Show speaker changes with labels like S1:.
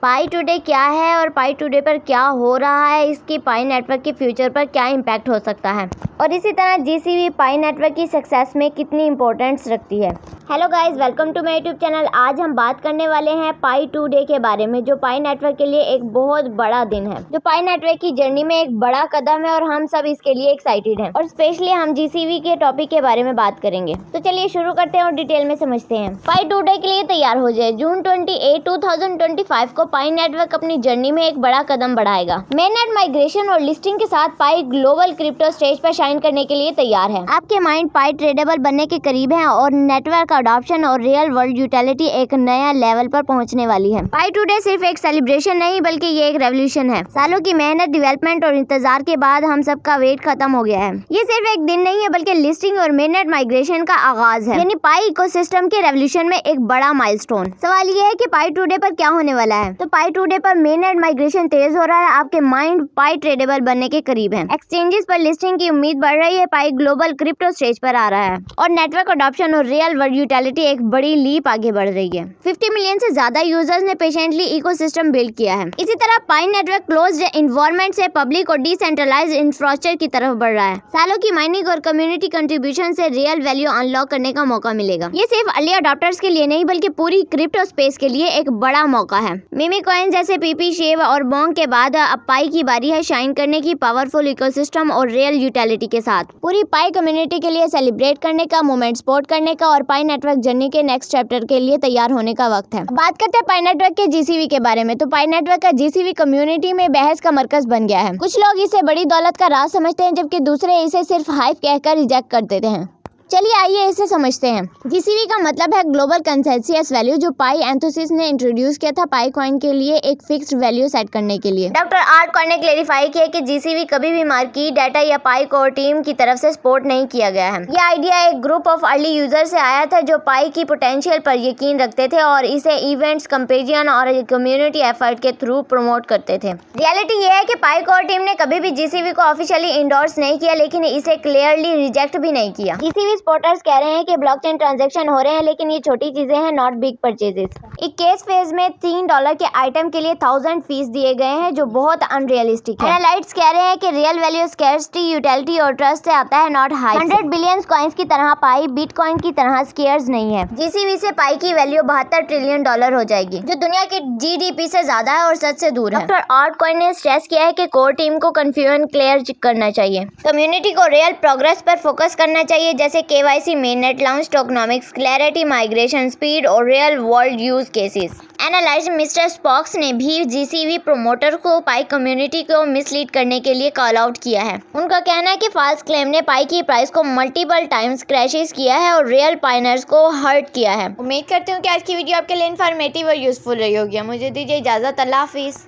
S1: पाई today क्या है और पाई टुडे पर क्या हो रहा है, इसकी पाई नेटवर्क के फ्यूचर पर क्या इम्पैक्ट हो सकता है और इसी तरह जीसीवी पाई नेटवर्क की सक्सेस में कितनी इंपॉर्टेंस रखती है। Hello guys, welcome to my YouTube channel. आज हम बात करने वाले हैं पाई टुडे के बारे में, जो पाई नेटवर्क के लिए एक बहुत बड़ा दिन है, जो पाई नेटवर्क की जर्नी में एक बड़ा कदम है और हम सब इसके लिए एक्साइटेड हैं और स्पेशली हम जीसीवी के टॉपिक के बारे में बात करेंगे। तो चलिए शुरू करते हैं और डिटेल में समझते हैं। पाई टुडे के लिए तैयार हो जाए। जून 28, 2025 को पाई नेटवर्क अपनी जर्नी में एक बड़ा कदम बढ़ाएगा। मेननेट माइग्रेशन और लिस्टिंग के साथ पाई ग्लोबल क्रिप्टो स्टेज पर शाइन करने के लिए तैयार है। आपके माइंड पाई ट्रेडेबल बनने के करीब है और नेटवर्क अडॉप्शन और रियल वर्ल्ड यूटिलिटी एक नया लेवल पर पहुंचने वाली है। पाई टुडे सिर्फ एक सेलिब्रेशन नहीं बल्कि ये एक रेवोल्यूशन है। सालों की मेहनत, डेवलपमेंट और इंतजार के बाद हम सबका वेट खत्म हो गया है। ये सिर्फ एक दिन नहीं है बल्कि लिस्टिंग और मेननेट माइग्रेशन का आगाज है, यानी पाई इकोसिस्टम के रेवोल्यूशन में एक बड़ा माइलस्टोन। सवाल ये है कि पाई टुडे पर क्या होने वाला है। तो पाई टुडे पर मेननेट माइग्रेशन तेज हो रहा है। आपके माइंड पाई ट्रेडेबल बनने के करीब है। एक्सचेंजेस पर लिस्टिंग की उम्मीद बढ़ रही है। पाई ग्लोबल क्रिप्टो स्टेज पर आ रहा है और नेटवर्क अडॉप्शन और रियल वर्ल्ड यूटिलिटी एक बड़ी लीप आगे बढ़ रही है। 50 मिलियन से ज्यादा यूजर्स ने पेशेंटली इकोसिस्टम बिल्ड किया है। इसी तरह पाई नेटवर्क क्लोज्ड एनवायरनमेंट से पब्लिक और डिसेंट्रलाइज्ड इंफ्रास्ट्रक्चर की तरफ बढ़ रहा है। सालों की माइनिंग और कम्युनिटी कंट्रीब्यूशन से रियल वैल्यू अनलॉक करने का मौका मिलेगा। ये सिर्फ अर्ली अडॉप्टर्स के लिए नहीं बल्कि पूरी क्रिप्टो स्पेस के लिए एक बड़ा मौका है। मीमी कॉइन जैसे पीपी, शेव और बोंग के बाद अब पाई की बारी है शाइन करने की, पावरफुल इकोसिस्टम और रियल यूटिलिटी के साथ। पूरी पाई कम्युनिटी के लिए सेलिब्रेट करने का, मोमेंट सपोर्ट करने का और पाई नेटवर्क जर्नी के नेक्स्ट चैप्टर के लिए तैयार होने का वक्त है। बात करते हैं पाई नेटवर्क के जीसीवी के बारे में। तो पाई नेटवर्क का जीसीवी कम्युनिटी में बहस का मरकज बन गया है। कुछ लोग इसे बड़ी दौलत का राज समझते हैं जबकि दूसरे इसे सिर्फ हाइप कहकर रिजेक्ट कर देते हैं। चलिए आइए इसे समझते हैं। जीसीवी का मतलब है ग्लोबल कंसेंसस वैल्यू, जो पाई एंथुसिस्ट ने इंट्रोड्यूस किया था पाई कॉइन के लिए एक फिक्स्ड वैल्यू सेट करने के लिए। डॉक्टर आर्ट कॉइन ने क्लेरिफाई किया कि जीसीवी कभी भी मार्केट डाटा या पाई कोर टीम की तरफ से सपोर्ट नहीं किया गया है। यह आइडिया एक ग्रुप ऑफ अर्ली यूजर से आया था जो पाई की पोटेंशियल पर यकीन रखते थे और इसे इवेंट्स, कंपेजियन और कम्युनिटी एफर्ट के थ्रू प्रमोट करते थे। रियलिटी ये है कि पाई कोर टीम ने कभी भी जीसीवी को ऑफिशियली इंडोर्स नहीं किया, लेकिन इसे क्लियरली रिजेक्ट भी नहीं किया। जीसीवी सपोर्टर्स कह रहे हैं कि ब्लॉकचेन ट्रांजैक्शन हो रहे हैं लेकिन ये छोटी चीजें हैं, नॉट बिग परचेजेस। एक केस फेज में $3 के आइटम के लिए 1000 फीस दिए गए हैं, जो बहुत अनरियलिस्टिक है। एनालिस्ट्स कह रहे हैं कि रियल वैल्यू स्कैर्सिटी, यूटिलिटी और ट्रस्ट से आता है, नॉट हाइप। 100 बिलियन कॉइन्स की तरह पाई बिटकॉइन की तरह स्केयर्स नहीं है। जीसीवी से पाई की वैल्यू $72 ट्रिलियन हो जाएगी, जो दुनिया की जीडीपी से ज्यादा है और सच से दूर है। डॉक्टर आर्ट कॉइन ने स्ट्रेस किया है कि कोर टीम को कंफ्यूजन क्लियर करना चाहिए, कम्युनिटी को रियल प्रोग्रेस पर फोकस करना चाहिए, जैसे KYC, mainnet launch, tokenomics, clarity, migration speed और real world use cases. Analyst mister स्पॉक्स ने भी जीसीवी प्रमोटर को पाई कम्युनिटी को मिसलीड करने के लिए कॉल आउट किया है। उनका कहना है कि फाल्स क्लेम ने पाई की प्राइस को मल्टीपल टाइम्स क्रैशेस किया है और रियल पाइनर्स को हर्ट किया है। उम्मीद करती हूँ कि आज की वीडियो आपके लिए इन्फॉर्मेटिव और यूजफुल रही होगी। मुझे दीजिए इजाजत। अल्लाह हाफिज।